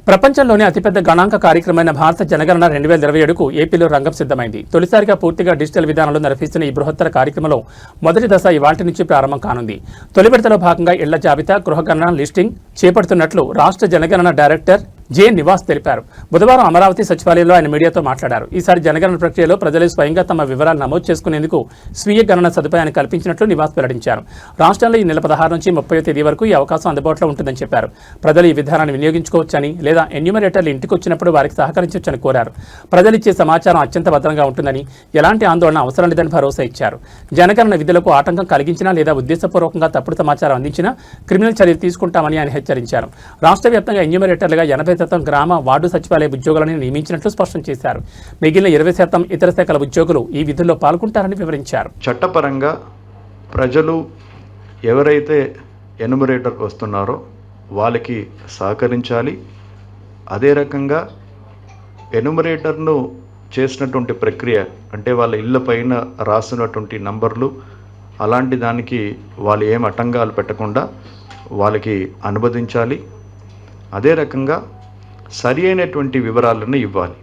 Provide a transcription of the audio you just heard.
ప్రపంచంలోనే అతిపెద్ద గణాంక కార్యక్రమమైన భారత జనగణన 2027కు ఏపీలో రంగం సిద్ధమైంది. తొలిసారిగా పూర్తిగా డిజిటల్ విధానంలో నిర్వహిస్తున్న ఈ బృహత్తర కార్యక్రమంలో మొదటి దశ ఇవాల్టి నుంచి ప్రారంభం కానుంది. తొలి విడతలో భాగంగా ఇళ్ల జాబితా, గృహగణన లిస్టింగ్ చేపడుతున్నట్లు రాష్ట్ర జనగణన డైరెక్టర్ జె నివాస్ తెలిపారు. బుధవారం అమరావతి సచివాలయంలో ఆయన మీడియాతో మాట్లాడారు. ఈసారి జనగణన ప్రక్రియలో ప్రజలు స్వయంగా తమ వివరాలు నమోదు చేసుకునేందుకు స్వీయ గణన సదుపాయాన్ని కల్పించినట్లు నివాస్ వెల్లడించారు. రాష్ట్రంలో ఈ నెల 16 నుంచి 30వ తేదీ వరకు ఈ అవకాశం అందుబాటులో ఉంటుందని చెప్పారు. ప్రజలు ఈ విధానాన్ని వినియోగించుకోవచ్చని, లేదా ఎన్యూమరేటర్లు ఇంటికి వచ్చినప్పుడు వారికి సహకరించవచ్చని కోరారు. ప్రజలిచ్చే సమాచారం అత్యంత భద్రంగా ఉంటుందని, ఎలాంటి ఆందోళన అవసరం లేదని భరోసా ఇచ్చారు. జనగణన విధులకు ఆటంకం కలిగించినా లేదా ఉద్దేశపూర్వకంగా తప్పుడు సమాచారం అందించినా క్రిమినల్ చర్యలు తీసుకుంటామని ఆయన హెచ్చరించారు. రాష్ట్ర వ్యాప్తంగా ఎన్యూమరేటర్లుగా 80% గ్రామ వార్డు సచివాలయ ఉద్యోగులను నియమించినట్లు స్పష్టం చేశారు. మిగిలిన 20% ఇతర శాఖల ఉద్యోగులు ఈ విధుల్లో పాల్గొంటారని వివరించారు. చట్టపరంగా ప్రజలు ఎవరైతే ఎన్యూమరేటర్కి వస్తున్నారో వాళ్ళకి సహకరించాలి. అదే రకంగా ఎన్యూమరేటర్ను చేసినటువంటి ప్రక్రియ అంటే వాళ్ళ ఇళ్ళ పైన రాసినటువంటి నంబర్లు అలాంటి దానికి వాళ్ళు ఏం ఆటంకాలు పెట్టకుండా వాళ్ళకి అనువదించాలి. అదే రకంగా సరి అయినటువంటి వివరాలను ఇవ్వాలి.